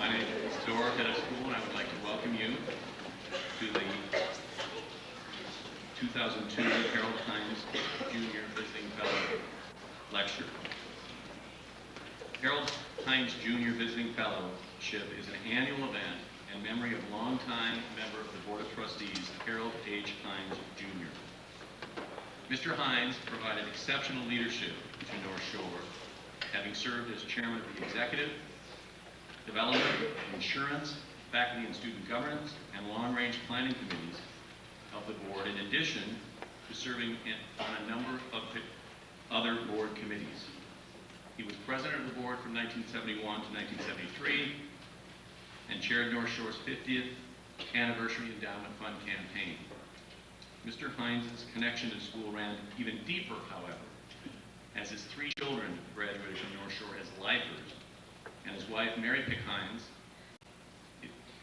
My name is Dora, head of school, and I would like to welcome you to the 2002 Harold Hines Jr. Visiting Fellow Lecture. Harold Hines Jr. Visiting Fellowship is an annual event in memory of longtime member of the Board of Trustees, Harold H. Hines Jr. Mr. Hines provided exceptional leadership to North Shore, having served as chairman of the executive, development, insurance, faculty and student governance, and long-range planning committees of the board, in addition to serving on a number of other board committees. He was president of the board from 1971 to 1973 and chaired North Shore's 50th Anniversary Endowment Fund campaign. Mr. Hines' connection to school ran even deeper, however, as his 3 children graduated from North Shore as lifers, and his wife, Mary Pick Hines,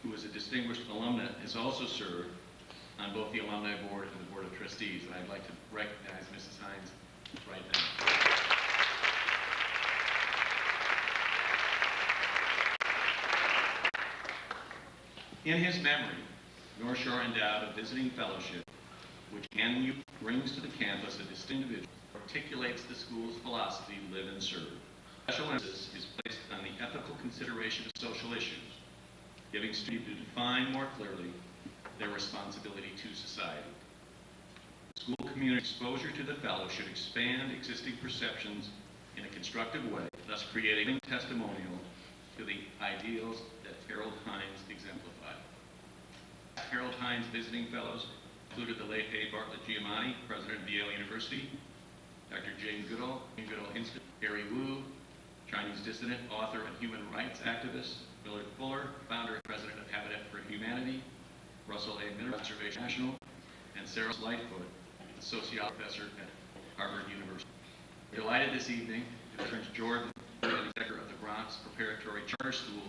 who is a distinguished alumna, has also served on both the Alumni Board and the Board of Trustees, and I'd like to recognize Mrs. Hines right now. In his memory, North Shore endowed a visiting fellowship which annually brings to the campus a distinct individual who articulates the school's philosophy, live and serve. Special emphasis is placed on the ethical consideration of social issues, giving students to define more clearly their responsibility to society. The school community exposure to the fellow should expand existing perceptions in a constructive way, thus creating a testimonial to the ideals that Harold Hines exemplified. Harold Hines visiting fellows included the late A. Bartlett Giamatti, president of Yale University, Dr. Jane Goodall, Institute, Harry Wu, Chinese dissident, author, and human rights activist, Millard Fuller, founder and president of Habitat for Humanity, Russell A. Miller, Conservation National, and Sarah Lightfoot, a sociology professor at Harvard University. We're delighted this evening to have Prince Jordan, executive of the Bronx Preparatory Charter School,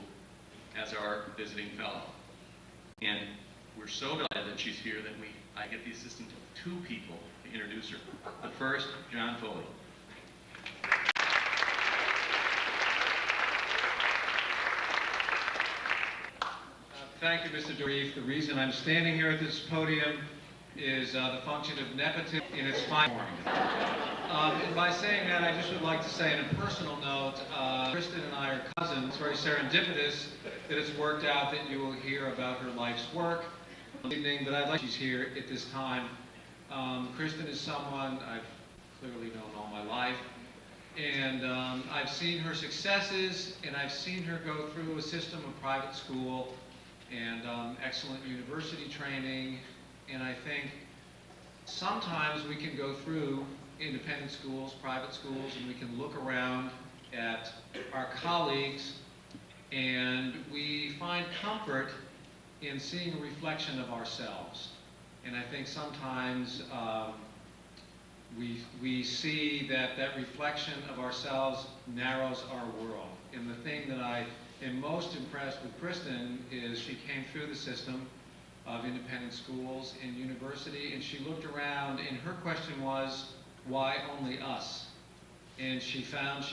as our visiting fellow. And we're so delighted that she's here that I get the assistance of 2 people to introduce her. The first, John Foley. Thank you, Mr. Dorif. The reason I'm standing here at this podium is the function of nepotism in its fine form. And by saying that, I just would like to say, on a personal note, Kristin and I are cousins. It's very serendipitous that it's worked out that you will hear about her life's work this evening, but I'd like she's here at this time. Kristin is someone I've clearly known all my life, and I've seen her successes, and I've seen her go through a system of private school and excellent university training, and I think sometimes we can go through independent schools, private schools, and we can look around at our colleagues and we find comfort in seeing a reflection of ourselves. And I think sometimes we see that reflection of ourselves narrows our world. And the thing that I am most impressed with Kristin is she came through the system of independent schools and university, and she looked around, and her question was, why only us? And she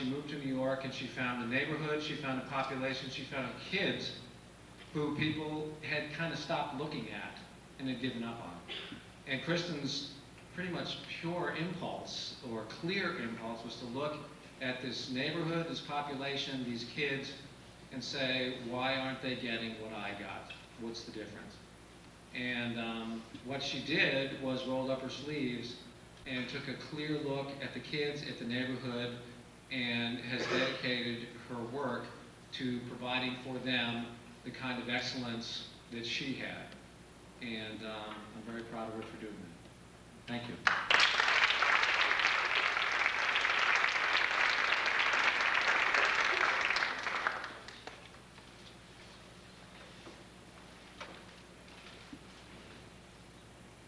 moved to New York, and she found a neighborhood, she found a population, she found kids who people had kind of stopped looking at and had given up on. And Kristin's pretty much pure impulse, or clear impulse, was to look at this neighborhood, this population, these kids, and say, why aren't they getting what I got? What's the difference? And what she did was rolled up her sleeves and took a clear look at the kids, at the neighborhood, and has dedicated her work to providing for them the kind of excellence that she had. And I'm very proud of her for doing that. Thank you.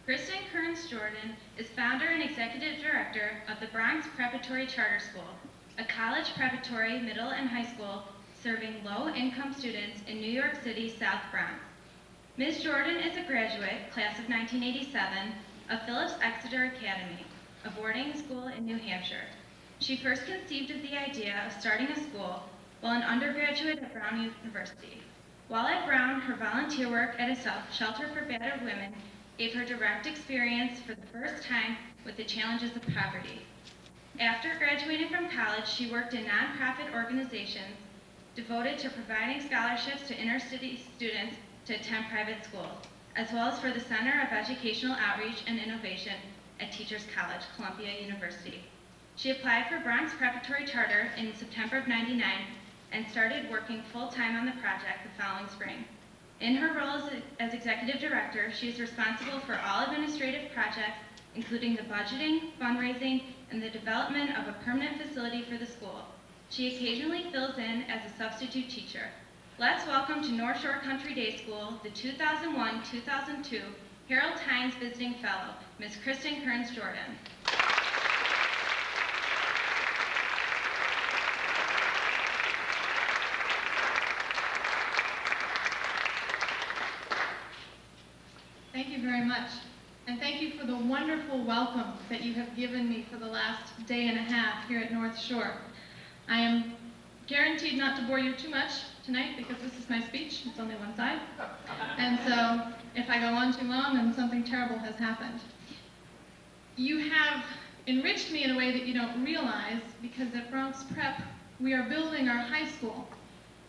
Kristin Kearns Jordan is founder and executive director of the Bronx Preparatory Charter School, a college preparatory, middle, and high school serving low-income students in New York City's South Bronx. Ms. Jordan is a graduate, class of 1987, of Phillips Exeter Academy, a boarding school in New Hampshire. She first conceived of the idea of starting a school while an undergraduate at Brown University. While at Brown, her volunteer work at a shelter for battered women gave her direct experience for the first time with the challenges of poverty. After graduating from college, she worked in nonprofit organizations devoted to providing scholarships to inner-city students to attend private schools, as well as for the Center of Educational Outreach and Innovation at Teachers College, Columbia University. She applied for Bronx Preparatory Charter in September of '99 and started working full-time on the project the following spring. In her role as executive director, she is responsible for all administrative projects, including the budgeting, fundraising, and the development of a permanent facility for the school. She occasionally fills in as a substitute teacher. Let's welcome to North Shore Country Day School the 2001-2002 Harold Hines Visiting Fellow, Ms. Kristin Kearns Jordan. Thank you very much. And thank you for the wonderful welcome that you have given me for the last day and a half here at North Shore. I am guaranteed not to bore you too much tonight because this is my speech. It's only one side. And so if I go on too long, then something terrible has happened. You have enriched me in a way that you don't realize because at Bronx Prep, we are building our high school.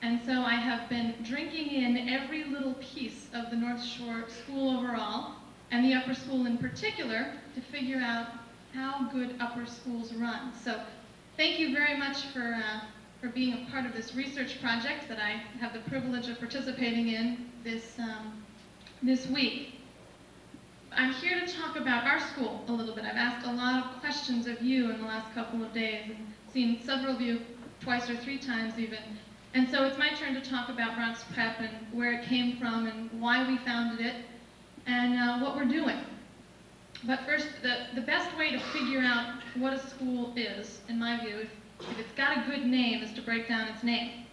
And so I have been drinking in every little piece of the North Shore School overall, and the upper school in particular, to figure out how good upper schools run. So thank you very much for being a part of this research project that I have the privilege of participating in this week. I'm here to talk about our school a little bit. I've asked a lot of questions of you in the last couple of days, and seen several of you twice or three times even. And so it's my turn to talk about Bronx Prep and where it came from and why we founded it and what we're doing. But first, the best way to figure out what a school is, in my view, if it's got a good name, is to break down its name.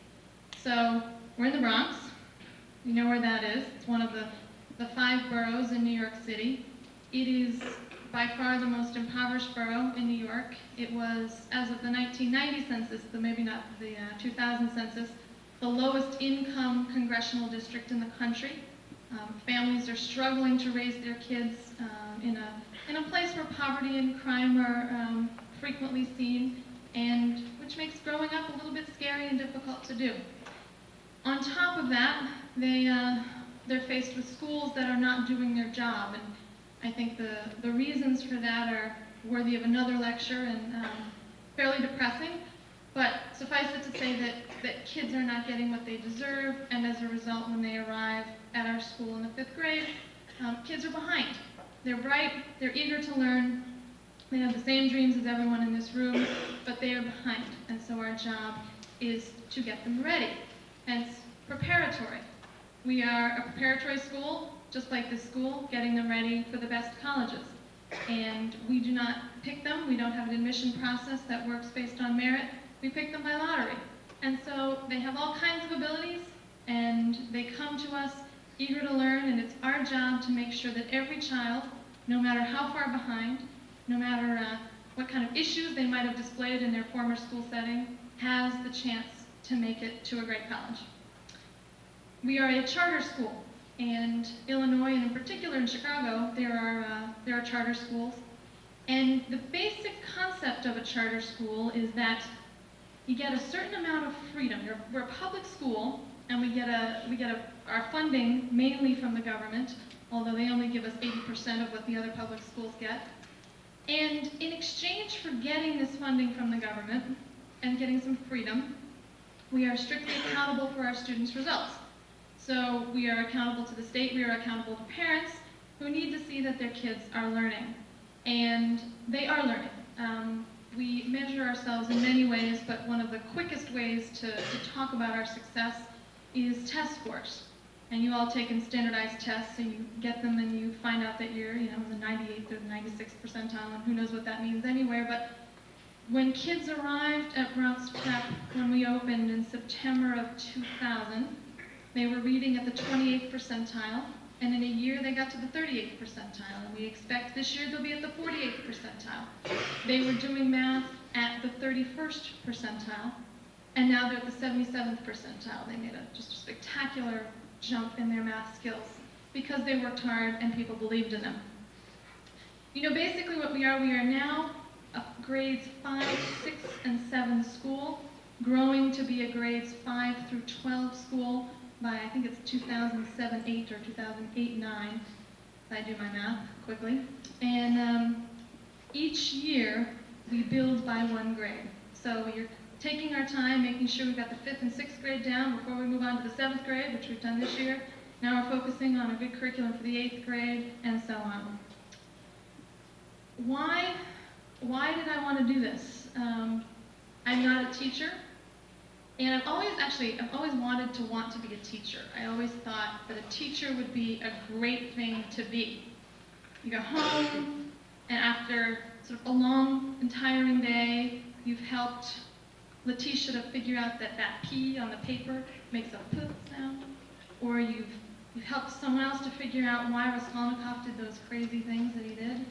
So we're in the Bronx. You know where that is. It's one of the 5 boroughs in New York City. It is by far the most impoverished borough in New York. It was, as of the 1990 census, maybe not the 2000 census, the lowest income congressional district in the country. Families are struggling to raise their kids in a place where poverty and crime are frequently seen, and which makes growing up a little bit scary and difficult to do. On top of that, they're faced with schools that are not doing their job, and I think the reasons for that are worthy of another lecture and fairly depressing, but suffice it to say that kids are not getting what they deserve, and as a result, when they arrive at our school in the 5th grade, kids are behind. They're bright, they're eager to learn, they have the same dreams as everyone in this room, but they are behind, and so our job is to get them ready. Hence, preparatory. We are a preparatory school, just like this school, getting them ready for the best colleges. And we do not pick them. We don't have an admission process that works based on merit. We pick them by lottery. And so they have all kinds of abilities, and they come to us eager to learn, and it's our job to make sure that every child, no matter how far behind, no matter what kind of issues they might have displayed in their former school setting, has the chance to make it to a great college. We are a charter school. And Illinois, and in particular in Chicago, there are charter schools. And the basic concept of a charter school is that you get a certain amount of freedom. We're a public school, and we get our funding mainly from the government, although they only give us 80% of what the other public schools get. And in exchange for getting this funding from the government and getting some freedom, we are strictly accountable for our students' results. So we are accountable to the state, we are accountable to parents who need to see that their kids are learning. And they are learning. We measure ourselves in many ways, but one of the quickest ways to talk about our success is test scores. And you all taken standardized tests, and you get them and you find out that you're in the 98th or the 96th percentile, and who knows what that means anywhere. But when kids arrived at Bronx Prep when we opened in September of 2000, they were reading at the 28th percentile, and in a year they got to the 38th percentile, and we expect this year they'll be at the 48th percentile. They were doing math at the 31st percentile, and now they're at the 77th percentile. They made just a spectacular jump in their math skills because they worked hard and people believed in them. You know, basically what we are now a grades 5, 6, and 7 school, growing to be a grades 5 through 12 school by, I think it's 2007-8 or 2008-9, if I do my math quickly. And each year, we build by 1 grade. So you're taking our time, making sure we've got the 5th and 6th grade down before we move on to the 7th grade, which we've done this year. Now we're focusing on a good curriculum for the 8th grade, and so on. Why did I want to do this? I'm not a teacher, and I've always wanted to be a teacher. I always thought that a teacher would be a great thing to be. You go home, and after sort of a long and tiring day, you've helped Letitia to figure out that P on the paper makes a P sound, or you've helped someone else to figure out why Raskolnikov did those crazy things that he did.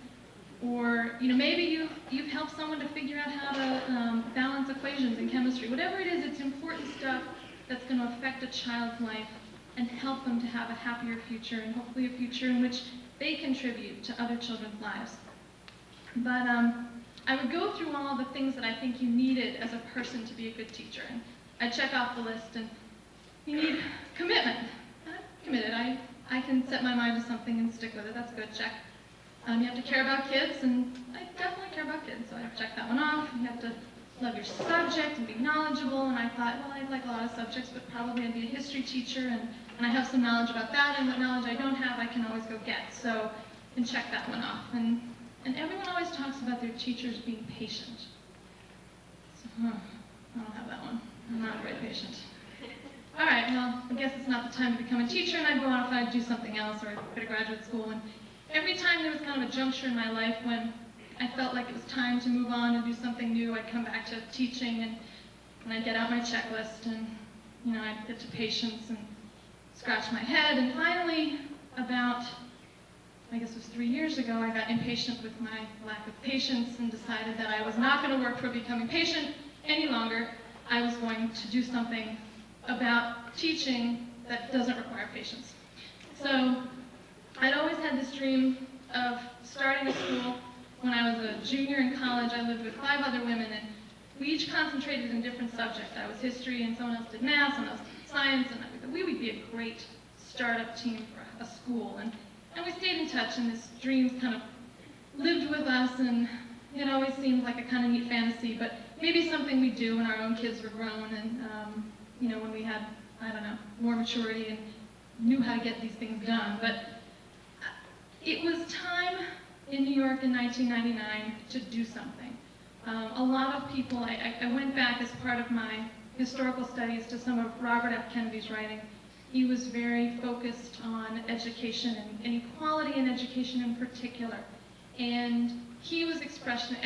Or, you know, maybe you've helped someone to figure out how to balance equations in chemistry. Whatever it is, it's important stuff that's going to affect a child's life and help them to have a happier future, and hopefully a future in which they contribute to other children's lives. But I would go through all the things that I think you needed as a person to be a good teacher. And I'd check off the list, and you need commitment. I'm committed. I can set my mind to something and stick with it. That's good. Check. You have to care about kids, and I definitely care about kids, so I checked that one off. You have to love your subject and be knowledgeable, and I thought, well, I like a lot of subjects, but probably I'd be a history teacher, and I have some knowledge about that, and what knowledge I don't have, I can always go get. So, and check that one off. And everyone always talks about their teachers being patient. So, I don't have that one. I'm not very patient. All right, well, I guess it's not the time to become a teacher, and I'd go off and I'd do something else, or I'd go to graduate school. And every time there was kind of a juncture in my life when I felt like it was time to move on and do something new, I'd come back to teaching, and I'd get out my checklist, and, you know, I'd get to patience and scratch my head. And finally, about, I guess it was 3 years ago, I got impatient with my lack of patience and decided that I was not going to work for becoming patient any longer. I was going to do something about teaching that doesn't require patience. So I'd always had this dream of starting a school. When I was a junior in college, I lived with 5 other women, and we each concentrated in different subjects. I was history, and someone else did math, someone else did science, and I thought we would be a great startup team for a school. And we stayed in touch, and this dream kind of lived with us, and it always seemed like a kind of neat fantasy, but maybe something we'd do when our own kids were grown, and you know, when we had, I don't know, more maturity and knew how to get these things done. But it was time in New York in 1999 to do something. A lot of people, I went back as part of my historical studies to some of Robert F. Kennedy's writing. He was very focused on education and inequality in education in particular. And he was expression,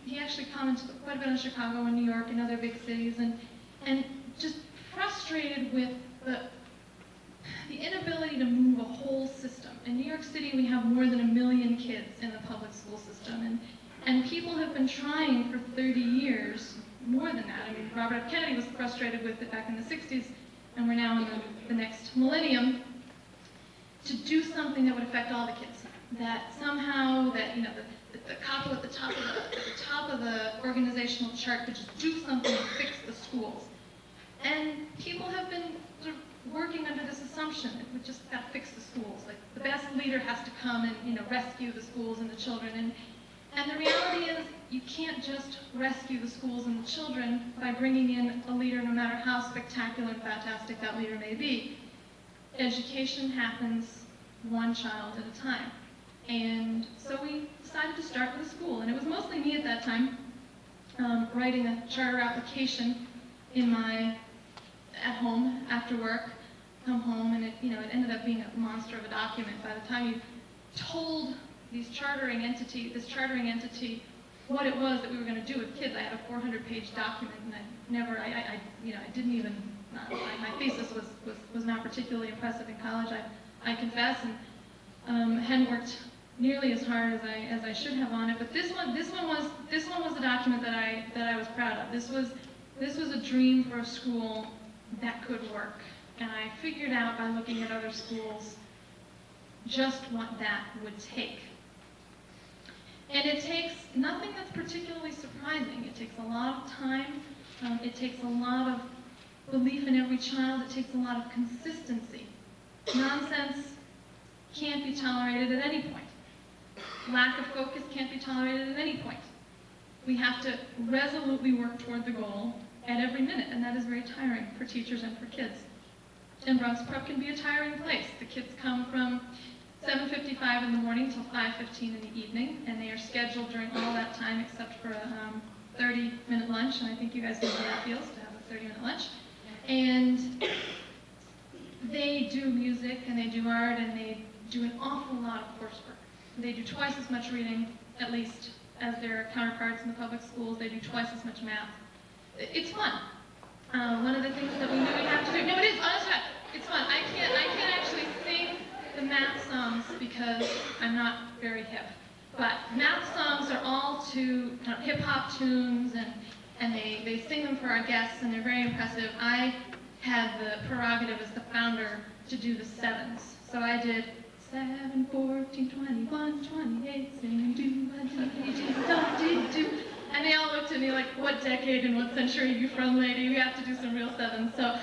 he actually commented quite a bit on Chicago and New York and other big cities, and just frustrated with the inability to move a whole system. In New York City, we have more than 1 million kids in the public school system, and people have been trying for 30 years, more than that. I mean, Robert F. Kennedy was frustrated with it back in the 60s, and we're now in the next millennium, to do something that would affect all the kids. That somehow, that, you know, the couple at the top of the organizational chart could just do something to fix the schools. And people have been sort of working under this assumption that we just got to fix the schools. Like, the best leader has to come and, you know, rescue the schools and the children. And the reality is, you can't just rescue the schools and the children by bringing in a leader, no matter how spectacular and fantastic that leader may be. Education happens one child at a time. And so we decided to start with a school. And it was mostly me at that time, writing a charter application at home after work, come home, and it ended up being a monster of a document. By the time you told this chartering entity what it was that we were going to do with kids, I had a 400-page document, and I didn't even, my thesis was not particularly impressive in college, I confess, and hadn't worked nearly as hard as I should have on it. But this one was a document that I was proud of. This This was a dream for a school that could work. And I figured out by looking at other schools just what that would take. And it takes nothing that's particularly surprising. It takes a lot of time. It takes a lot of belief in every child. It takes a lot of consistency. Nonsense can't be tolerated at any point. Lack of focus can't be tolerated at any point. We have to resolutely work toward the goal at every minute, and that is very tiring for teachers and for kids. And Bronx Prep can be a tiring place. The kids come from 7:55 in the morning till 5:15 in the evening, and they are scheduled during all that time except for a 30-minute lunch, and I think you guys know how that feels to have a 30-minute lunch. And they do music, and they do art, and they do an awful lot of coursework. They do twice as much reading, at least, as their counterparts in the public schools. They do twice as much math. It's fun. One of the things that we knew we have to do. No, it is, honestly, it's fun. I can't actually sing the math songs because I'm not very hip. But math songs are all to hip-hop tunes, and they sing them for our guests, and they're very impressive. I had the prerogative as the founder to do the sevens. So I did 7, 14, 21, 28, sing do. And they all looked at me like, what decade and what century are you from, lady? We have to do some real sevens. So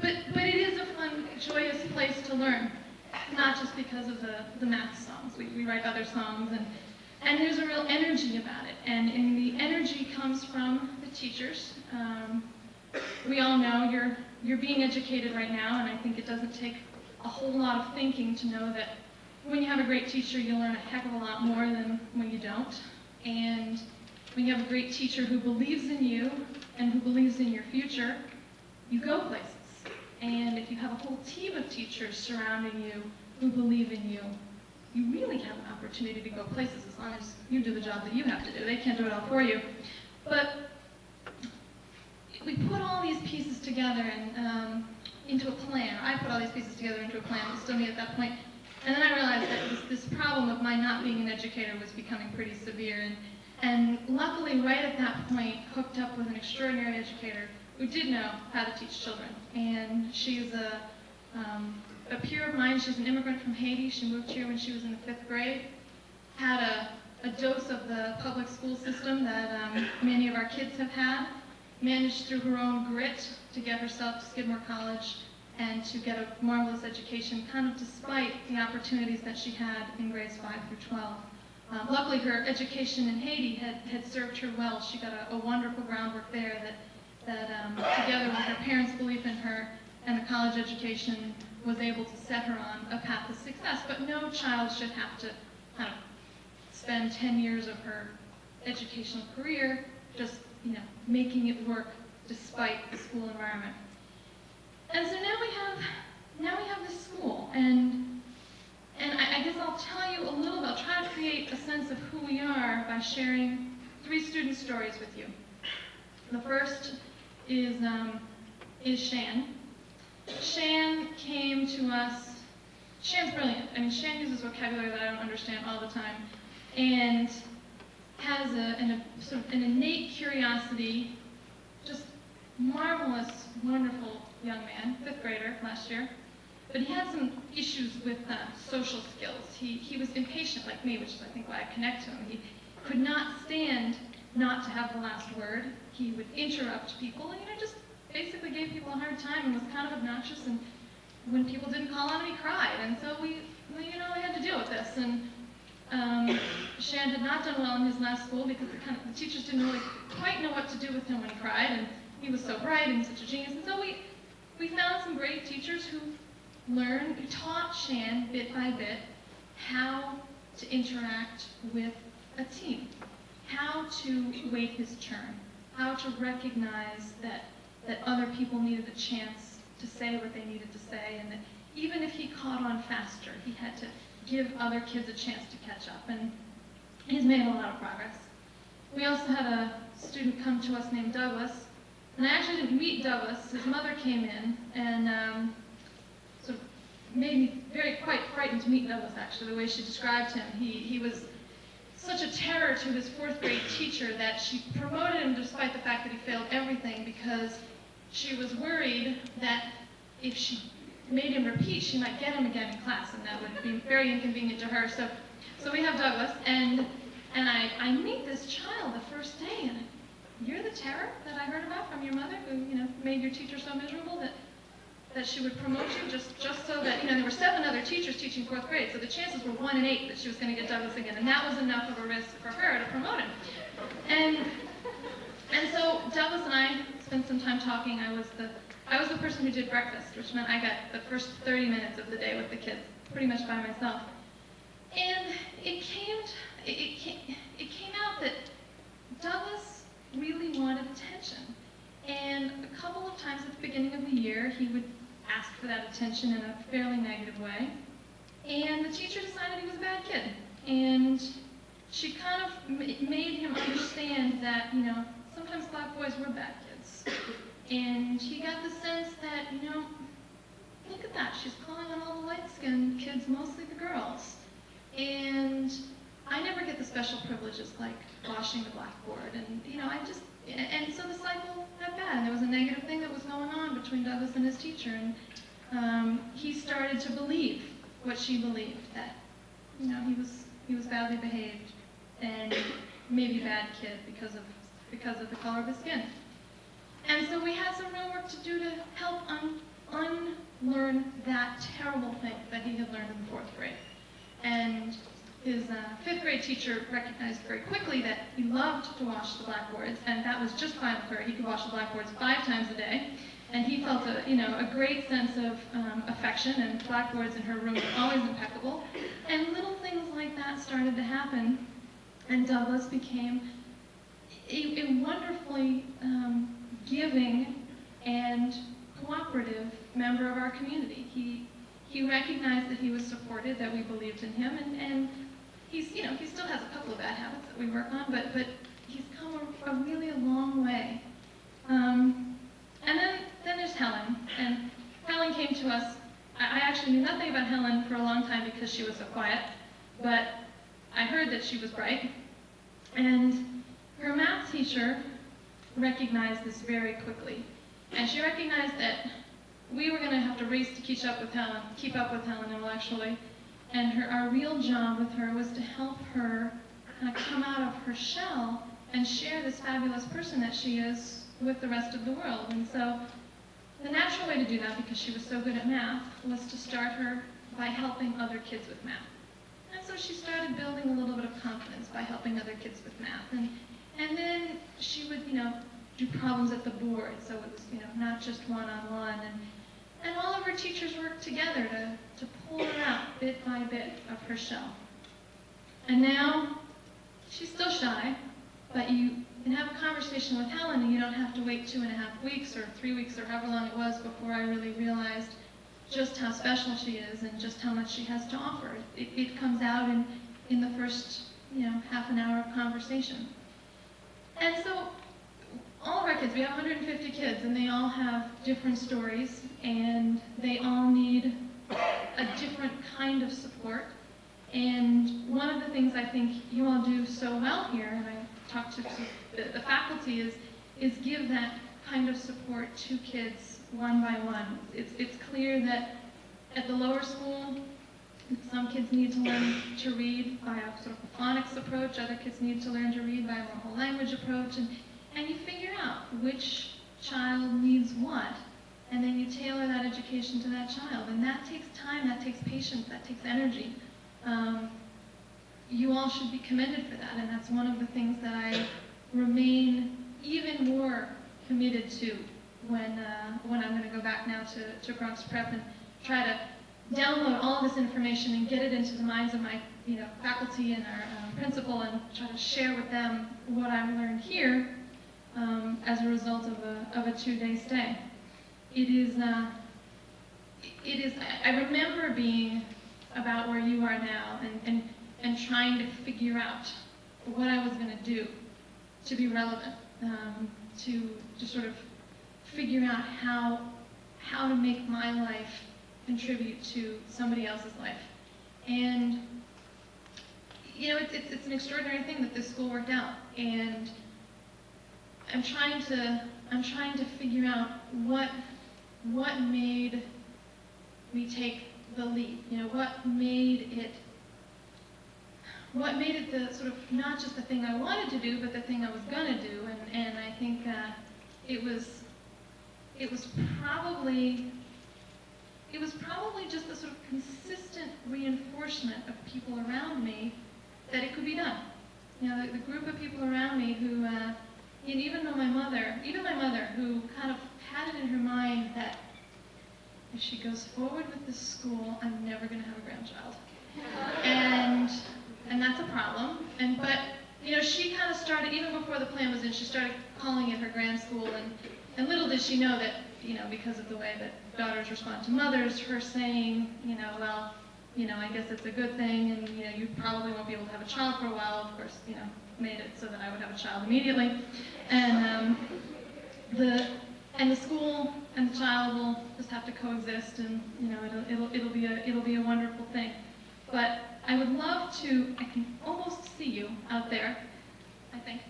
but it is a fun, joyous place to learn, not just because of the math songs. We write other songs, and there's a real energy about it. And the energy comes from the teachers. We all know you're being educated right now, and I think it doesn't take a whole lot of thinking to know that when you have a great teacher, you learn a heck of a lot more than when you don't. And when you have a great teacher who believes in you and who believes in your future, you go places. And if you have a whole team of teachers surrounding you who believe in you, you really have an opportunity to go places as long as you do the job that you have to do. They can't do it all for you. But we put all these pieces together and into a plan. I put all these pieces together into a plan, but still me at that point. And then I realized that this problem of my not being an educator was becoming pretty severe. And luckily, right at that point, hooked up with an extraordinary educator who did know how to teach children. And she's a peer of mine. She's an immigrant from Haiti. She moved here when she was in the 5th grade. Had a dose of the public school system that many of our kids have had. Managed through her own grit to get herself to Skidmore College and to get a marvelous education, kind of despite the opportunities that she had in grades 5 through 12. Luckily, her education in Haiti had served her well. She got a wonderful groundwork there that together with her parents' belief in her and the college education, was able to set her on a path to success. But no child should have to kind of spend 10 years of her educational career just making it work despite the school environment. And so now we have this school, and I guess I'll tell you a little bit. I'll try to create a sense of who we are by sharing 3 student stories with you. The first is Shan. Shan came to us. Shan's brilliant. I mean, Shan uses vocabulary that I don't understand all the time, and has an innate curiosity, just marvelous, wonderful young man, 5th grader last year. But he had some issues with social skills. He was impatient like me, which is I think why I connect to him. He could not stand not to have the last word. He would interrupt people and just basically gave people a hard time and was kind of obnoxious. And when people didn't call on him, he cried. And so we had to deal with this. And Shan had not done well in his last school because the teachers didn't really quite know what to do with him when he cried, and he was so bright and such a genius. And so we found some great teachers who taught Shan bit by bit how to interact with a team, how to wait his turn, how to recognize that other people needed a chance to say what they needed to say, and that even if he caught on faster, he had to give other kids a chance to catch up, and he's made a lot of progress. We also had a student come to us named Douglas, and I actually didn't meet Douglas. His mother came in and sort of made me quite frightened to meet Douglas, actually, the way she described him. He was such a terror to his fourth grade teacher that she promoted him despite the fact that he failed everything, because she was worried that if she made him repeat, she might get him again in class, and that would be very inconvenient to her. So we have Douglas, and I meet this child the first day, and you're the terror that I heard about from your mother, who made your teacher so miserable that she would promote you just so that there were 7 other teachers teaching 4th grade, so the chances were 1 in 8 that she was going to get Douglas again, and that was enough of a risk for her to promote him. And so Douglas and I spent some time talking. I was the person who did breakfast, which meant I got the first 30 minutes of the day with the kids, pretty much by myself. And it came out that Douglas really wanted attention. And a couple of times at the beginning of the year, he would ask for that attention in a fairly negative way. And the teacher decided he was a bad kid. And she kind of made him understand that, sometimes black boys were bad kids. And he got the sense that, look at that, she's calling on all the light-skinned kids, mostly the girls. And I never get the special privileges like washing the blackboard. And, and so the cycle got bad. And there was a negative thing that was going on between Douglas and his teacher. And he started to believe what she believed, that, he was badly behaved and maybe a bad kid because of the color of his skin. And so we had some real work to do to help unlearn that terrible thing that he had learned in the 4th grade. And his 5th grade teacher recognized very quickly that he loved to wash the blackboards, and that was just fine with her. He could wash the blackboards 5 times a day, and he felt a great sense of affection, and blackboards in her room were always impeccable. And little things like that started to happen, and Douglas became a wonderfully giving and cooperative member of our community. He recognized that he was supported, that we believed in him, and he still has a couple of bad habits that we work on, but he's come a really long way. And then there's Helen, and Helen came to us. I actually knew nothing about Helen for a long time because she was so quiet, but I heard that she was bright, and her math teacher recognized this very quickly, and she recognized that we were going to have to race to keep up with Helen intellectually, and our real job with her was to help her kind of come out of her shell and share this fabulous person that she is with the rest of the world. And so the natural way to do that, because she was so good at math, was to start her by helping other kids with math. And so she started building a little bit of confidence by helping other kids with math. And then she would, do problems at the board, so it was, not just one-on-one. And all of her teachers worked together to pull her out bit by bit of her shell. And now, she's still shy, but you can have a conversation with Helen, and you don't have to wait 2.5 weeks or 3 weeks or however long it was before I really realized just how special she is and just how much she has to offer. It comes out in the first, half an hour of conversation. And so, all of our kids, we have 150 kids, and they all have different stories, and they all need a different kind of support. And one of the things I think you all do so well here, and I talk to the faculty, is give that kind of support to kids one by one. It's clear that at the lower school, some kids need to learn to read by a sort of a phonics approach, other kids need to learn to read by a more whole language approach, and you figure out which child needs what, and then you tailor that education to that child. And that takes time, that takes patience, that takes energy. You all should be commended for that, and that's one of the things that I remain even more committed to when I'm going to go back now to Bronx Prep and try to download all of this information and get it into the minds of my faculty and our principal, and try to share with them what I've learned here as a result of a 2-day stay. It is, I remember being about where you are now and trying to figure out what I was going to do to be relevant, to sort of figure out how to make my life contribute to somebody else's life. And it's an extraordinary thing that this school worked out, and I'm trying to figure out what made me take the leap. What made it the sort of not just the thing I wanted to do, but the thing I was gonna do. And I think it was probably just the sort of consistent reinforcement of people around me that it could be done. The group of people around me who, and even my mother, who kind of had it in her mind that if she goes forward with this school, I'm never going to have a grandchild, and that's a problem. But she kind of started, even before the plan was in, she started calling it her grand school, and little did she know that, because of the way that daughters respond to mothers, her saying, well, I guess it's a good thing, and you probably won't be able to have a child for a while, of course, made it so that I would have a child immediately, and the school and the child will just have to coexist, and it'll be a wonderful thing. But I would love to. I can almost see you out there, I think.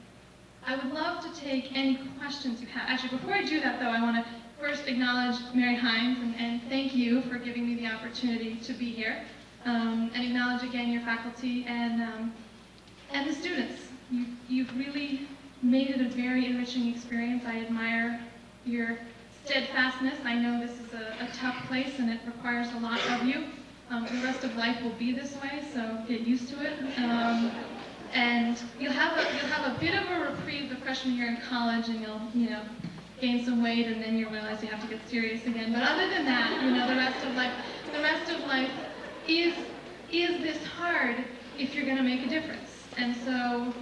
I would love to take any questions you have. Actually, before I do that, though, I want to first acknowledge Mary Hines and thank you for giving me the opportunity to be here, and acknowledge again your faculty and the students. You've really made it a very enriching experience. I admire your steadfastness. I know this is a tough place and it requires a lot of you. The rest of life will be this way, so get used to it. And you'll have a bit of a reprieve the freshman year in college, and you'll gain some weight, and then you'll realize you have to get serious again. But other than that, the rest of life is this hard if you're going to make a difference. And so,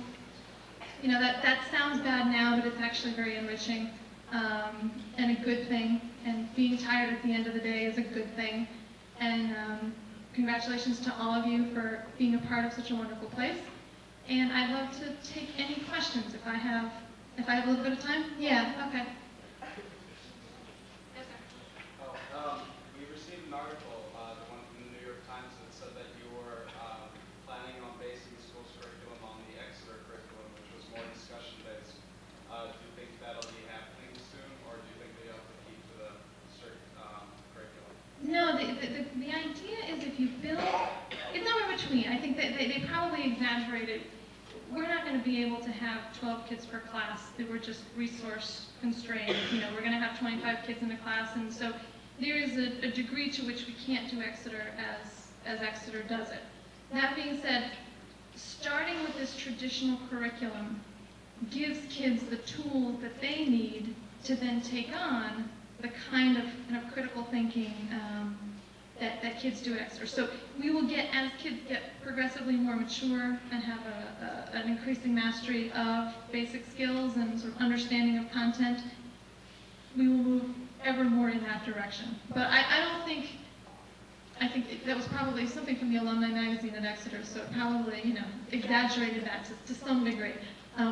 that sounds bad now, but it's actually very enriching and a good thing. And being tired at the end of the day is a good thing. And congratulations to all of you for being a part of such a wonderful place. And I'd love to take any questions if I have a little bit of time. Yeah, okay. Yes, sir. We received an article, the one from the New York Times, that said that you were planning on basing the school's curriculum on the Exeter curriculum, which was more discussion-based. Do you think that'll be happening soon, or do you think they have to keep to the strict curriculum? No, the idea is if you build, it's somewhere between. I think that they probably exaggerated. We're not going to be able to have 12 kids per class. We're just resource constrained. We're going to have 25 kids in a class, and so there is a degree to which we can't do Exeter as Exeter does it. That being said, starting with this traditional curriculum gives kids the tools that they need to then take on the kind of critical thinking that kids do at Exeter. So we will get, as kids get progressively more mature and have an increasing mastery of basic skills and sort of understanding of content, we will move ever more in that direction. But I think that was probably something from the alumni magazine at Exeter, so it probably exaggerated that to some degree.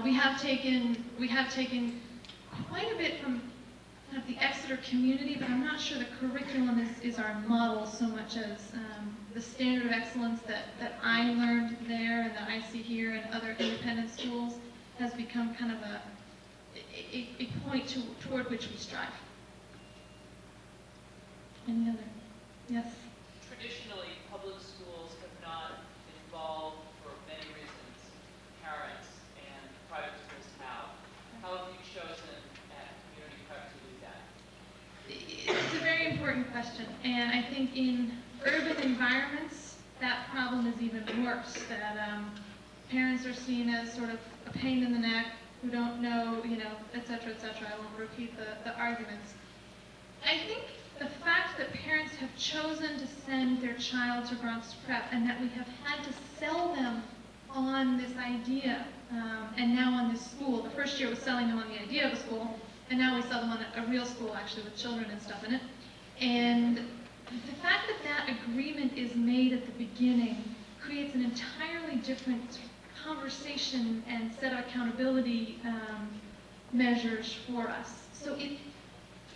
We have taken quite a bit from kind of the Exeter community, but I'm not sure the curriculum is our model so much as the standard of excellence that I learned there and that I see here in other independent schools has become kind of a point toward which we strive. Any other? Yes? Traditionally, public schools have not involved, for many reasons, parents, and private schools have. How have you chosen at community prep to do that? It's a very important question, and I think in urban environments, that problem is even worse, that parents are seen as sort of a pain in the neck, who don't know, et cetera, et cetera. I won't repeat the arguments. I think the fact that parents have chosen to send their child to Bronx Prep and that we have had to sell them on this idea, and now on this school. The first year was selling them on the idea of a school, and now we sell them on a real school, actually, with children and stuff in it. And the fact that that agreement is made at the beginning creates an entirely different conversation and set of accountability measures for us. So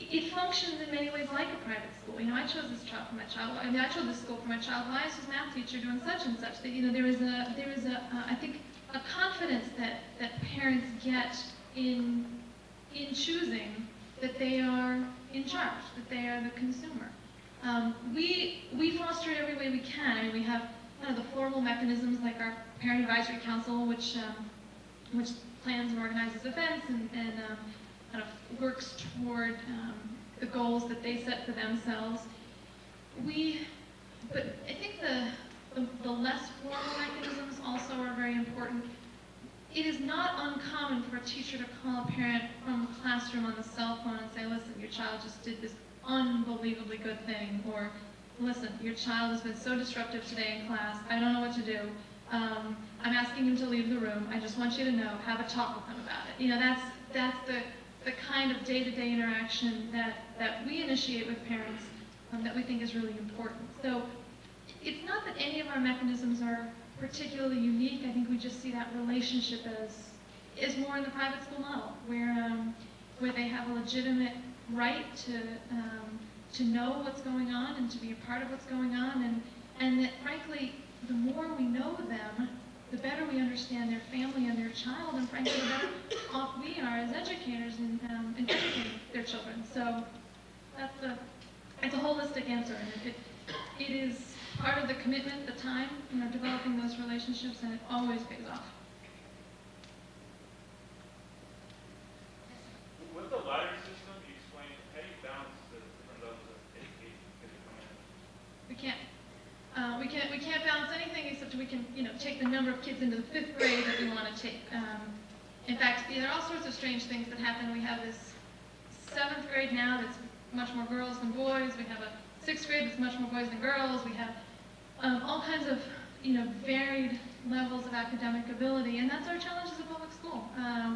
it functions in many ways like a private school. You know, I chose this child for my child. I mean, I chose this school for my child. Why is his math teacher doing such and such? That, you know, there is I think, a confidence that parents get in choosing that they are in charge, that they are the consumer. We foster it every way we can. I mean, we have kind of the formal mechanisms like our Parent Advisory Council, which plans and organizes events and kind of works toward the goals that they set for themselves. But I think the less formal mechanisms also are very important. It is not uncommon for a teacher to call a parent from a classroom on the cell phone and say, listen, your child just did this unbelievably good thing, or listen, your child has been so disruptive today in class, I don't know what to do. I'm asking him to leave the room. I just want you to know, have a talk with him about it. You know, that's the kind of day-to-day interaction that we initiate with parents that we think is really important. So it's not that any of our mechanisms are particularly unique. I think we just see that relationship as more in the private school model, where they have a legitimate right to know what's going on and to be a part of what's going on, and that frankly, the more we know them, the better we understand their family and their child, and frankly, the better off we are as educators in educating their children. So it's a holistic answer, and it is part of the commitment, the time, you know, developing those relationships, and it always pays off. With the ladder system, you explained, how do you balance the different levels of education kids are coming in? We can't balance anything except we can, you know, take the number of kids into the 5th grade that we want to take. In fact, there are all sorts of strange things that happen. We have this 7th grade now that's much more girls than boys. We have a 6th grade that's much more boys than girls. We have all kinds of, you know, varied levels of academic ability, and that's our challenge as a public school.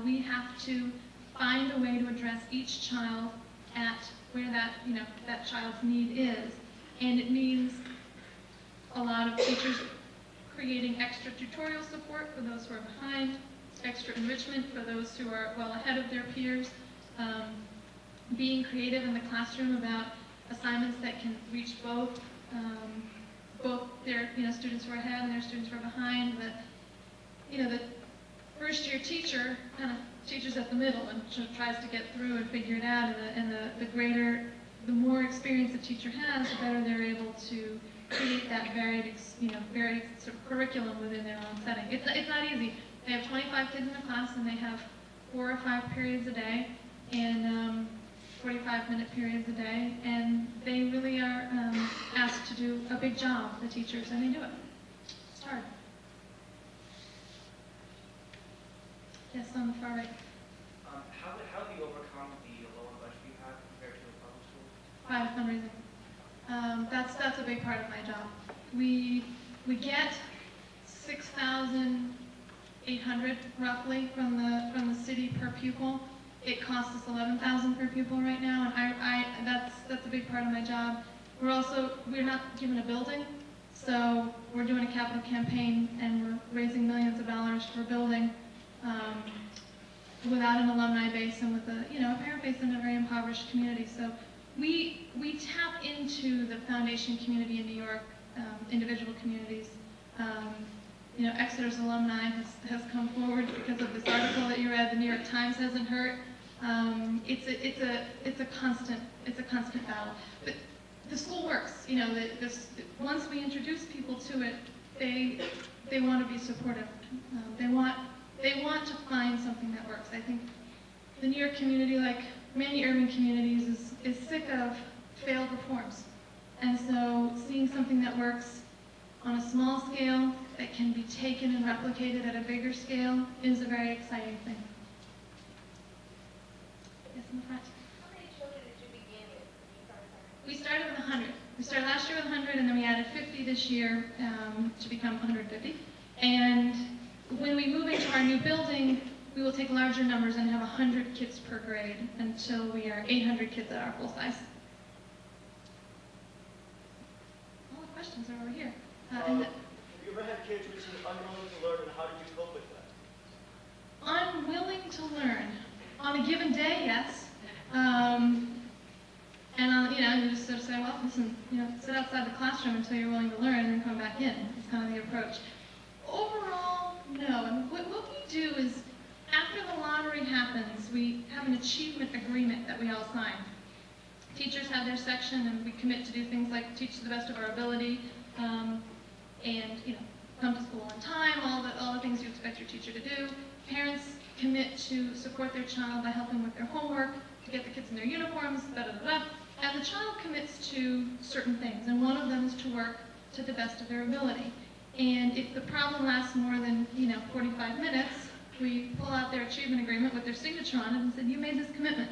We have to find a way to address each child at where that child's need is, and it means a lot of teachers creating extra tutorial support for those who are behind, extra enrichment for those who are well ahead of their peers, being creative in the classroom about assignments that can reach both their students who are ahead and their students who are behind. The first year teacher kind of teaches at the middle and tries to get through and figure it out, and the more experience the teacher has, the better they're able to create that varied sort of curriculum within their own setting. It's not easy. They have 25 kids in the class, and they have 4 or 5 periods a day, and 45-minute periods a day, and they really are asked to do a big job, the teachers, and they do it. It's hard. Yes, on the far right. How do you overcome the lower budget you have compared to a public school? Fundraising. That's a big part of my job. We get $6,800 roughly from the city per pupil. It costs us $11,000 per pupil right now, and that's a big part of my job. We're not given a building, so we're doing a capital campaign, and we're raising millions of dollars for a building without an alumni base and with a parent base in a very impoverished community. So we tap into the foundation community in New York, individual communities. Exeter's alumni has come forward because of this article that you read. The New York Times hasn't hurt. It's a constant battle. But the school works. Once we introduce people to it, they want to be supportive. They want to find something that works. I think the New York community, like many urban communities, is sick of failed reforms. And so seeing something that works on a small scale that can be taken and replicated at a bigger scale is a very exciting thing. Yes, in the front. How many children did you begin with when you started? We started with 100. We started last year with 100, and then we added 50 this year to become 150. And when we move into our new building, we will take larger numbers and have 100 kids per grade until we are 800 kids at our full size. All the questions are over here. Have you ever had kids which are unwilling to learn, and how did you cope with that? Unwilling to learn. On a given day, yes. And you just sort of say, well, listen, sit outside the classroom until you're willing to learn and then come back in. It's kind of the approach. Overall, no. And what we do is, after the lottery happens, we have an achievement agreement that we all sign. Teachers have their section, and we commit to do things like teach to the best of our ability, and come to school on time, all the things you expect your teacher to do. Parents commit to support their child by helping with their homework, to get the kids in their uniforms, da-da-da-da. And the child commits to certain things, and one of them is to work to the best of their ability. And if the problem lasts more than 45 minutes, we pull out their achievement agreement with their signature on it and said, you made this commitment.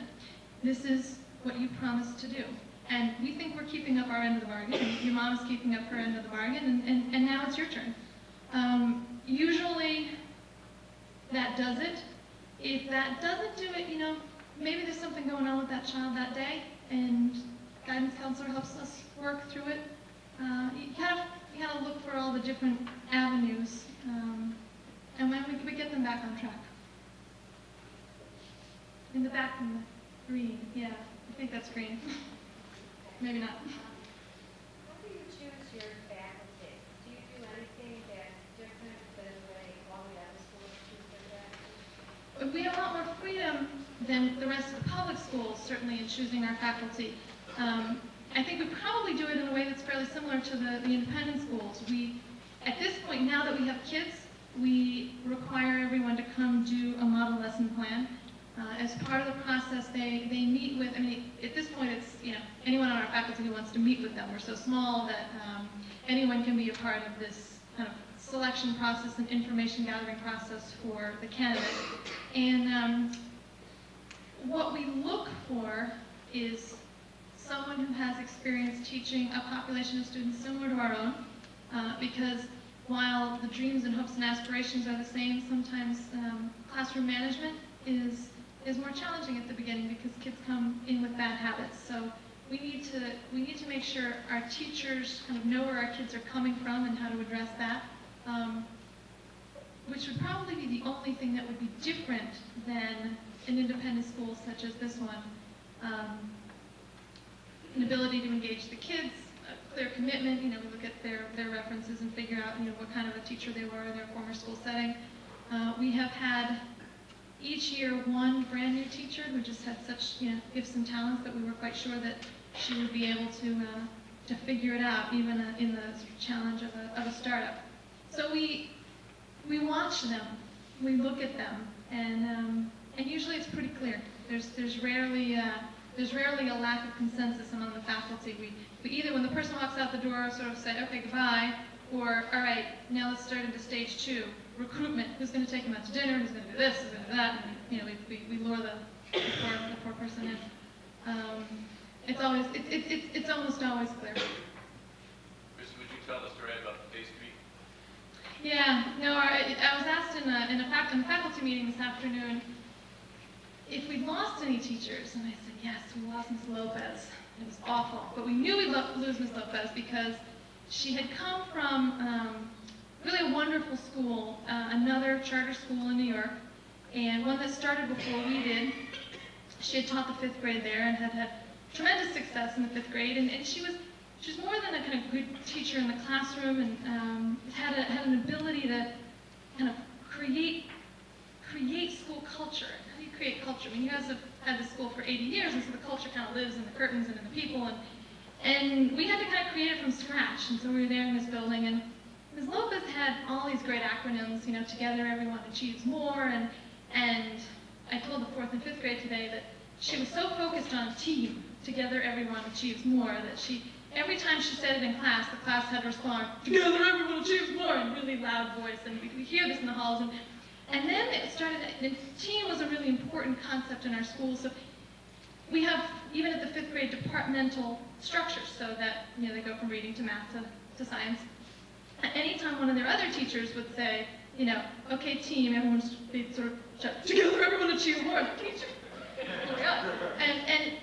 This is what you promised to do. And we think we're keeping up our end of the bargain. Your mom is keeping up her end of the bargain, and now it's your turn. Usually that does it. If that doesn't do it, maybe there's something going on with that child that day, and guidance counselor helps us work through it. You kind of look for all the different avenues, and when we get them back on track. In the back, in the green, yeah, I think that's green. Maybe not. How do you choose your faculty? Do you do anything that's different than the way all the other schools choose their faculty? We have a lot more freedom than the rest of the public schools, certainly, in choosing our faculty. I think we probably do it in a way that's fairly similar to the independent schools. At this point, now that we have kids, we require everyone to come do a model lesson plan. As part of the process, they meet with, at this point it's, anyone on our faculty who wants to meet with them. We're so small that anyone can be a part of this kind of selection process and information gathering process for the candidate. And what we look for is someone who has experience teaching a population of students similar to our own, because while the dreams and hopes and aspirations are the same, sometimes classroom management is more challenging at the beginning because kids come in with bad habits. So we need to make sure our teachers kind of know where our kids are coming from and how to address that, which would probably be the only thing that would be different than an independent school such as this one. An ability to engage the kids, a clear commitment, we look at their references and figure out, what kind of a teacher they were in their former school setting. We have had each year one brand new teacher who just had such, gifts and talents that we were quite sure that she would be able to figure it out, even in the sort of challenge of a startup. So we watch them, we look at them, and usually it's pretty clear. There's rarely a lack of consensus among the faculty. We either, when the person walks out the door, sort of say, okay, goodbye, or, all right, now let's start into stage 2, recruitment. Who's going to take them out to dinner? Who's going to do this? Who's going to do that? And, we lure the poor person in. It's almost always clear. Kristin, would you tell the story about the pastry? Yeah, no, I was asked in a faculty meeting this afternoon if we'd lost any teachers, and I said, yes, we lost Ms. Lopez. It was awful, but we knew we'd lose Ms. Lopez because she had come from really a wonderful school, another charter school in New York, and one that started before we did. She had taught the 5th grade there and had tremendous success in the 5th grade, and she was more than a kind of good teacher in the classroom, and had an ability to kind of create school culture. How do you create culture? You guys have had the school for 80 years, and so the culture kind of lives in the curtains and in the people, and we had to kind of create it from scratch. And so we were there in this building, and Ms. Lopez had all these great acronyms, together everyone achieves more, and I told the 4th and 5th grade today that she was so focused on team, together everyone achieves more, that every time she said it in class, the class had to respond, together everyone achieves more, in really loud voice, and we hear this in the halls. And then it started, and team was a really important concept in our school, so we have, even at the 5th grade, departmental structures, so that, they go from reading to math to science. Anytime one of their other teachers would say, okay, team, they'd sort of shout, together everyone achieves more, teacher. Oh my God. And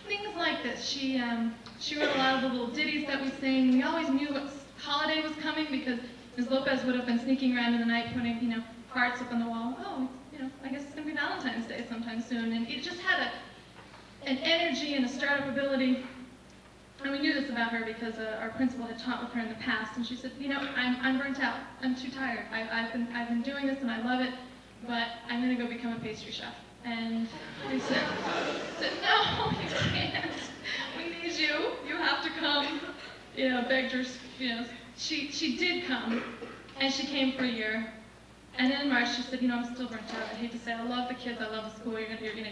things like this. She wrote a lot of the little ditties that we sing. We always knew what holiday was coming because Ms. Lopez would have been sneaking around in the night putting, hearts up on the wall. Oh, I guess it's going to be Valentine's Day sometime soon. And it just had an energy and a startup ability And we knew this about her because our principal had taught with her in the past, and she said, you know, I'm burnt out. I'm too tired. I've been doing this and I love it, but I'm going to go become a pastry chef. And we said, no, you can't. We need you. You have to come. You know, begged her. You know, she did come, and she came for a year. And then in March, she said, you know, I'm still burnt out. I hate to say it. I love the kids. I love the school. You're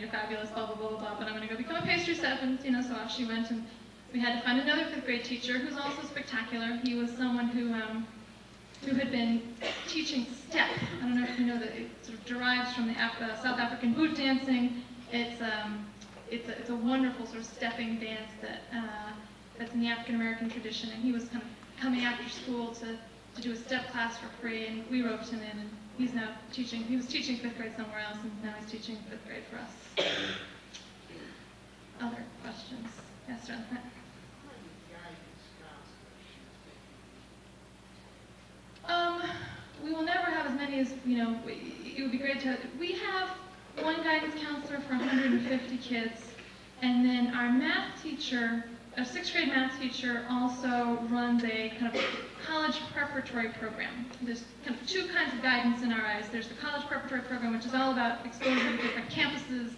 fabulous, blah, blah, blah, blah, blah. But I'm going to go become a pastry chef. And, you know, so off she went. And we had to find another 5th grade teacher who's also spectacular. He was someone who had been teaching step. I don't know if you know that it sort of derives from the South African boot dancing. It's a wonderful sort of stepping dance that's in the African American tradition. And he was kind of coming after school to do a step class for free, and we roped him in, and he's now teaching. He was teaching 5th grade somewhere else, and now he's teaching 5th grade for us. Other questions? Yes, Jonathan. We will never have as many as, you know, it would be great to, we have one guidance counselor for 150 kids, and then our math teacher, our 6th grade math teacher also runs a kind of college preparatory program. There's kind of 2 kinds of guidance in our eyes. There's the college preparatory program, which is all about exposure to different campuses,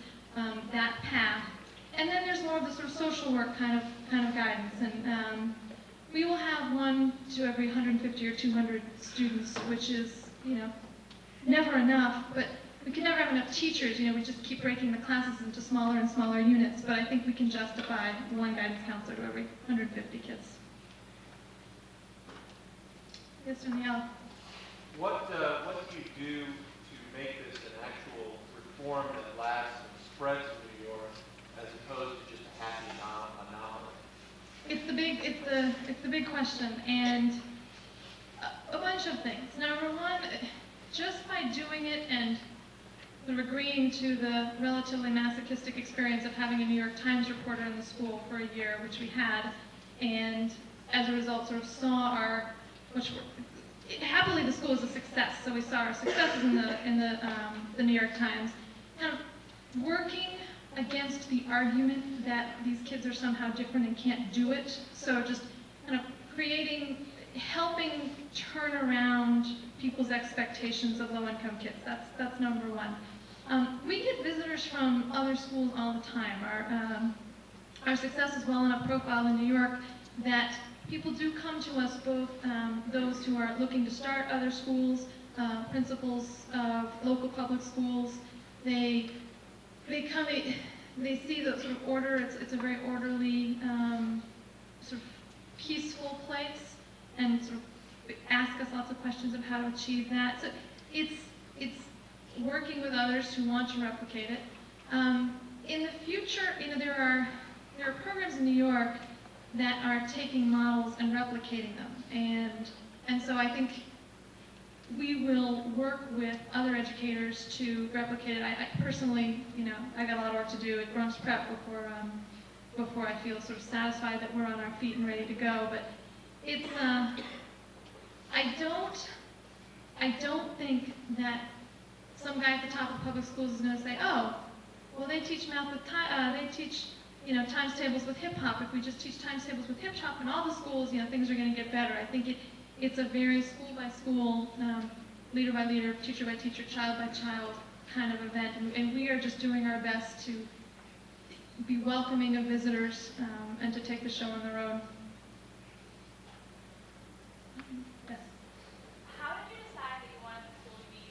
that path. And then there's more of the sort of social work kind of guidance. And we will have 1 to every 150 or 200 students, which is, you know, never enough, but we can never have enough teachers. You know, we just keep breaking the classes into smaller and smaller units, but I think we can justify 1 guidance counselor to every 150 kids. Yes, Danielle? What do you do to make this an actual reform that lasts and spreads in New York, as opposed to just a happy anomaly? It's the big question, and a bunch of things. Number one, just by doing it and sort of agreeing to the relatively masochistic experience of having a New York Times reporter in the school for a year, which we had, and as a result sort of saw our, happily the school is a success, so we saw our successes in the New York Times, kind of working against the argument that these kids are somehow different and can't do it. So just kind of helping turn around people's expectations of low-income kids. That's number one. We get visitors from other schools all the time. Our success is well enough profiled in New York that people do come to us, both those who are looking to start other schools, principals of local public schools. They see the sort of order. It's a very orderly, sort of peaceful place, and sort of ask us lots of questions of how to achieve that. So it's working with others who want to replicate it. In the future, you know, there are programs in New York that are taking models and replicating them, and so I think we will work with other educators to replicate it. I personally, you know, I got a lot of work to do at Bronx Prep before I feel sort of satisfied that we're on our feet and ready to go. But it's I don't think that some guy at the top of public schools is going to say, oh, well, they teach math with they teach, you know, times tables with hip hop. If we just teach times tables with hip hop in all the schools, you know, things are going to get better. I think it's a very school by school, leader by leader, teacher by teacher, child by child kind of event, and we are just doing our best to be welcoming of visitors and to take the show on the road. Yes. How did you decide that you wanted the school to be,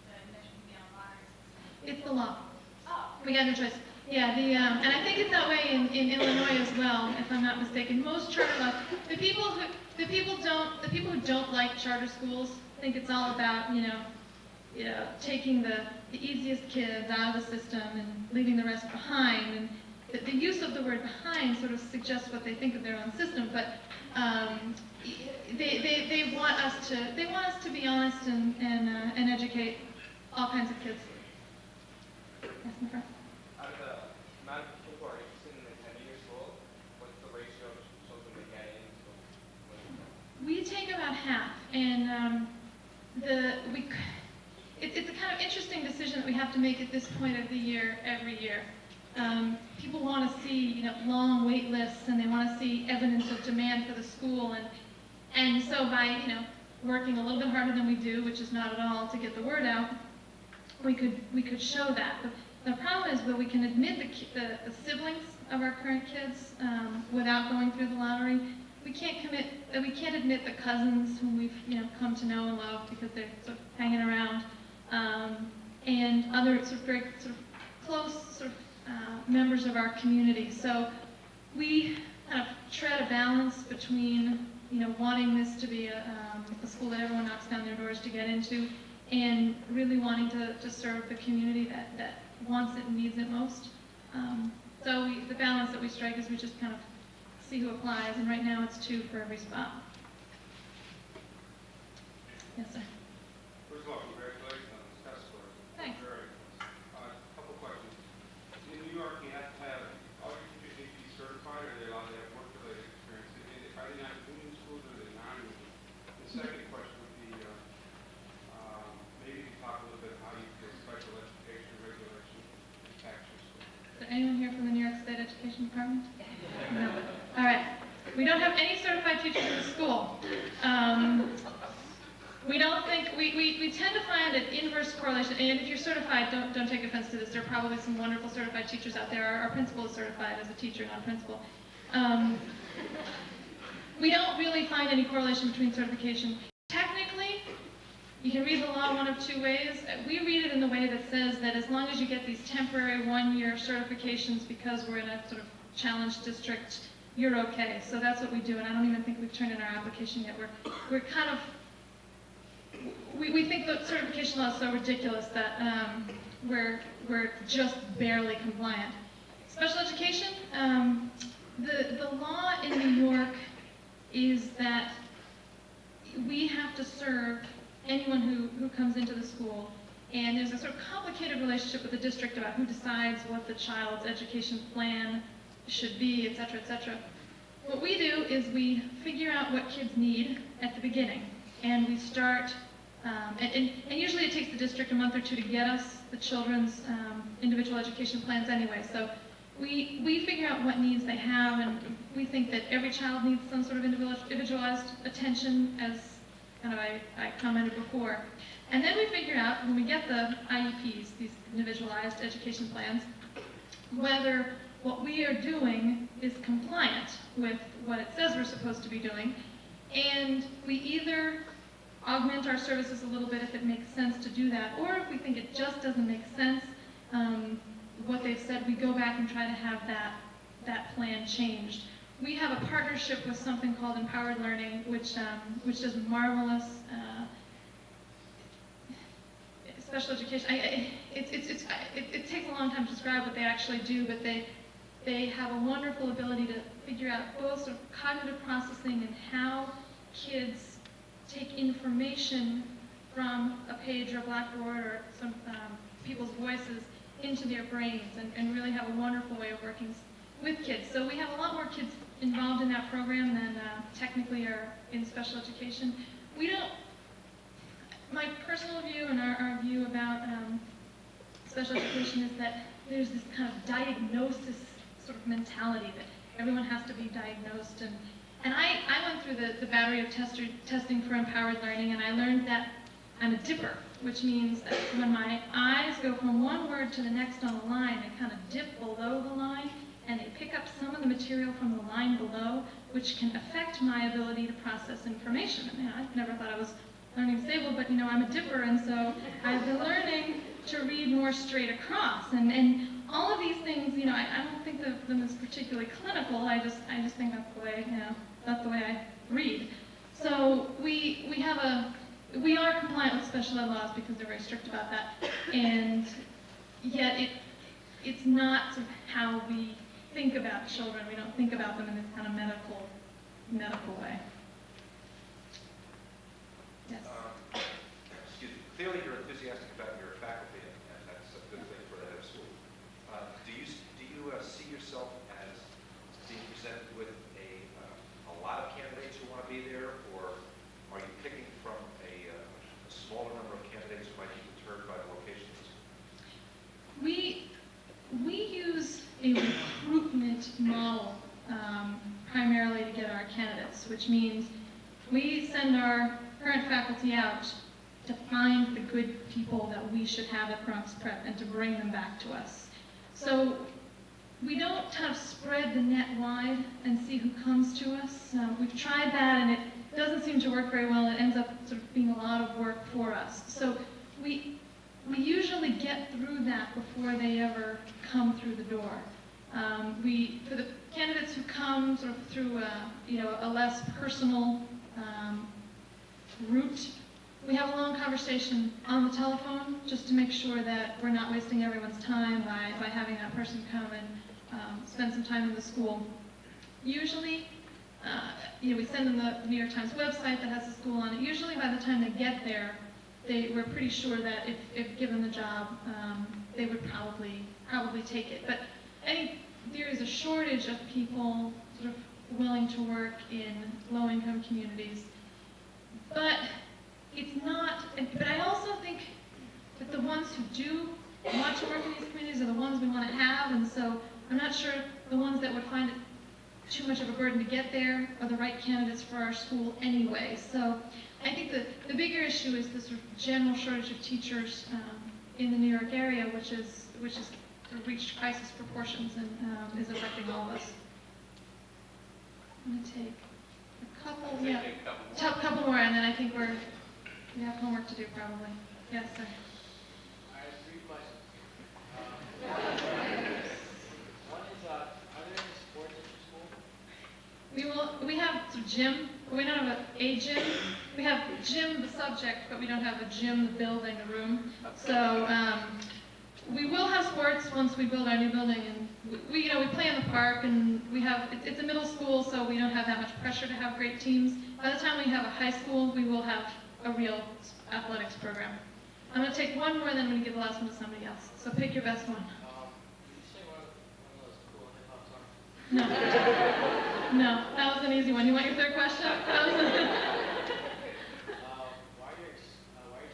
the admission to be online? It's the law. Oh. We got no choice. Yeah, and I think it's that way in Illinois as well, if I'm not mistaken. Most charter laws, the people who don't like charter schools think it's all about, you know, taking the easiest kids out of the system and leaving the rest behind. And the use of the word behind sort of suggests what they think of their own system, but they want us to be honest and educate all kinds of kids. Yes, my friend. Out of the amount of people who are interested in attending your school, what's the ratio of children that get in? We take about half, and it's a kind of interesting decision that we have to make at this point of the year every year. People want to see, long wait lists, and they want to see evidence of demand for the school, and so by, working a little bit harder than we do, which is not at all to get the word out, we could show that. But the problem is that we can admit the siblings of our current kids without going through the lottery. We can't admit the cousins whom we've come to know and love because they're sort of hanging around, and other sort of very sort of close members of our community. So we kind of tread a balance between wanting this to be a school that everyone knocks down their doors to get into, and really wanting to serve the community that wants it and needs it most. So the balance that we strike is we just kind of see who applies, and right now it's 2 for every spot. Yes, sir. First of all, congratulations on this test score. Thanks. Very nice. Couple questions. In New York, you have to have, all your teachers need to be certified, or are they allowed to have work-related experience? Are they not union schools, or are they non-union? The second question would be, maybe you talk a little bit how you feel special education regulations impact your school. Is there anyone here from the New York State Education Department? No. All right. We don't have any certified teachers in the school. We don't think, we tend to find an inverse correlation, and if you're certified, don't take offense to this, there are probably some wonderful certified teachers out there. Our principal is certified as a teacher, not a principal. We don't really find any correlation between certification. Technically, you can read the law one of 2 ways. We read it in the way that says that as long as you get these temporary 1-year certifications because we're in a sort of challenged district, you're okay. So that's what we do, and I don't even think we've turned in our application yet. We're kind of, we think the certification law is so ridiculous that we're just barely compliant. Special education, the law in New York is that we have to serve anyone who comes into the school, and there's a sort of complicated relationship with the district about who decides what the child's education plan should be, et cetera, et cetera. What we do is we figure out what kids need at the beginning, and we start, and usually it takes the district a month or 2 to get us the children's individual education plans anyway. So we figure out what needs they have, and we think that every child needs some sort of individualized attention, as kind of I commented before. And then we figure out, when we get the IEPs, these individualized education plans, whether what we are doing is compliant with what it says we're supposed to be doing, and we either augment our services a little bit if it makes sense to do that, or if we think it just doesn't make sense, what they've said, we go back and try to have that plan changed. We have a partnership with something called Empowered Learning, which does marvelous special education. It takes a long time to describe what they actually do, but they have a wonderful ability to figure out both sort of cognitive processing and how kids take information from a page or a blackboard or some people's voices into their brains, and really have a wonderful way of working with kids. So we have a lot more kids involved in that program than technically are in special education. We don't, my personal view and our view about special education is that there's this kind of diagnosis sort of mentality that everyone has to be diagnosed. And I went through the battery of testing for Empowered Learning, and I learned that I'm a dipper, which means that when my eyes go from one word to the next on the line, they kind of dip below the line, and they pick up some of the material from the line below, which can affect my ability to process information. I mean, I never thought I was learning disabled, but I'm a dipper, and so I've been learning to read more straight across. And all of these things, I don't think of them as particularly clinical. I just think that's the way, that's the way I read. So we are compliant with special ed laws because they're very strict about that, and yet it's not sort of how we think about children. We don't think about them in this kind of medical way. Yes. Excuse me. Clearly, you're enthusiastic about your faculty, and that's a good thing for the head of school. Do you see yourself as being presented with a lot of candidates who want to be there, or are you picking from a smaller number of candidates who might be deterred by the location of the school? We use model primarily to get our candidates, which means we send our current faculty out to find the good people that we should have at Bronx Prep and to bring them back to us. So we don't kind of spread the net wide and see who comes to us. We've tried that and it doesn't seem to work very well. It ends up sort of being a lot of work for us. So we usually get through that before they ever come through the door. For the candidates who come sort of through a less personal route, we have a long conversation on the telephone just to make sure that we're not wasting everyone's time by having that person come and spend some time in the school. Usually, we send them the New York Times website that has the school on it. Usually by the time they get there, we're pretty sure that if given the job, they would probably take it. But there is a shortage of people sort of willing to work in low-income communities. But I also think that the ones who do want to work in these communities are the ones we want to have, and so I'm not sure the ones that would find it too much of a burden to get there are the right candidates for our school anyway. So I think the bigger issue is the sort of general shortage of teachers in the New York area, which has reached crisis proportions and is affecting all of us. I'm going to take a couple more, and then I think we have homework to do probably. Yes, sir. I have 3 questions. One is, are there any sports at your school? We have a gym, but we don't have a gym. We have gym, the subject, but we don't have a gym, the building, the room. So we will have sports once we build our new building, and we play in the park, and it's a middle school, so we don't have that much pressure to have great teams. By the time we have a high school, we will have a real athletics program. I'm going to take one more, and then I'm going to give the last one to somebody else. So pick your best one. Did you say one of those cool hip-hop songs? No, that was an easy one. You want your third question? Why are your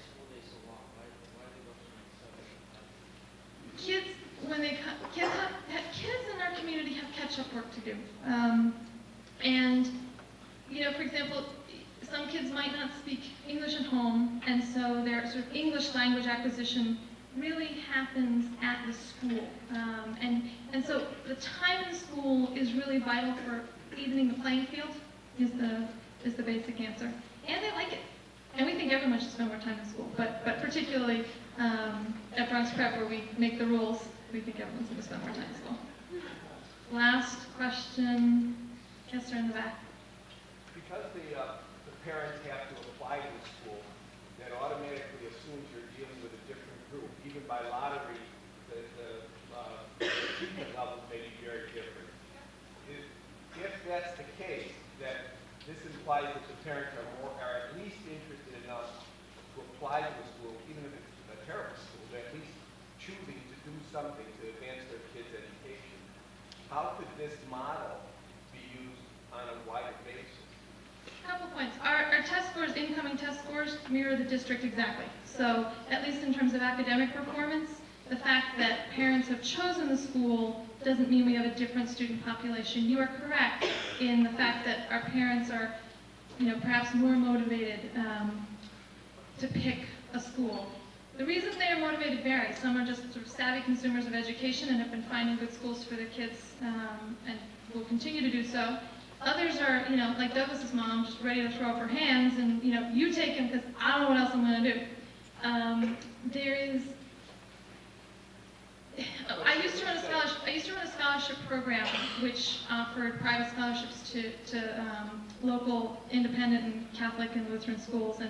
school days so long? Why do they go from 7 to 5? Kids in our community have catch-up work to do. And, for example, some kids might not speak English at home, and so their sort of English language acquisition really happens at the school. And so the time in school is really vital for evening the playing field, is the basic answer. And they like it. And we think everyone should spend more time in school, but particularly at Bronx Prep, where we make the rules, we think everyone's going to spend more time in school. Last question. Yes, sir, in the back. Because the parents have to apply to the school, that automatically assumes you're dealing with a different group. Even by lottery, the treatment levels may be very different. If that's the case, that this implies that the parents are at least interested enough to apply to a school, even if it's a terrible school, at least choosing to do something to advance their kids' education. How could this model be used on a wider basis? Couple points. Our test scores, incoming test scores, mirror the district exactly. So at least in terms of academic performance, the fact that parents have chosen the school doesn't mean we have a different student population. You are correct in the fact that our parents are, perhaps more motivated to pick a school. The reasons they are motivated vary. Some are just sort of savvy consumers of education and have been finding good schools for their kids and will continue to do so. Others are, like Douglas's mom, just ready to throw up her hands and, you take him because I don't know what else I'm going to do. I used to run a scholarship program which offered private scholarships to local independent and Catholic and Lutheran schools,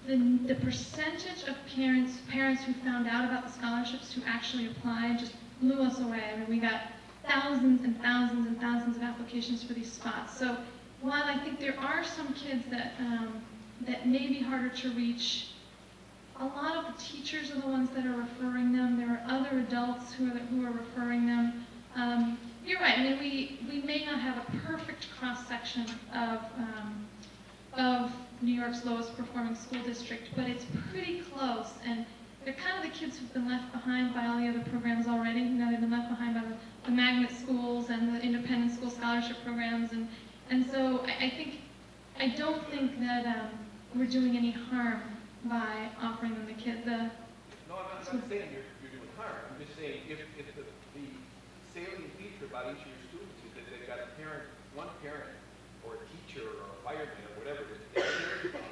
and the percentage of parents who found out about the scholarships who actually applied just blew us away. I mean, we got thousands and thousands and thousands of applications for these spots. So while I think there are some kids that may be harder to reach, a lot of the teachers are the ones that are referring them. There are other adults who are referring them. You're right. I mean, we may not have a perfect cross-section of New York's lowest performing school district, but it's pretty close. And they're kind of the kids who've been left behind by all the other programs already. You know, they've been left behind by the magnet schools and the independent school scholarship programs, and so I don't think that we're doing any harm by offering them No, I'm not saying you're doing harm. I'm just saying if the salient feature about each of your students is that they've got one parent or a teacher or a fireman or whatever it is that they care about,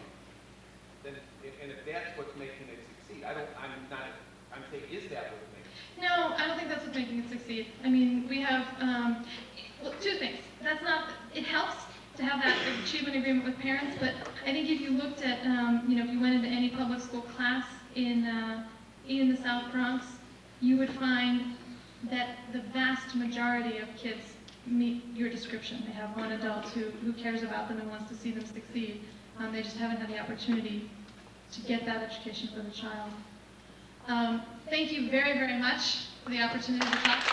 then, and if that's what's making it succeed, I'm saying, is that what's making it succeed? No, I don't think that's what's making it succeed. I mean, we have well, two things. It helps to have that achievement agreement with parents, but I think if you looked at, if you went into any public school class in the South Bronx, you would find that the vast majority of kids meet your description. They have one adult who cares about them and wants to see them succeed. They just haven't had the opportunity to get that education for the child. Thank you very, very much for the opportunity to talk.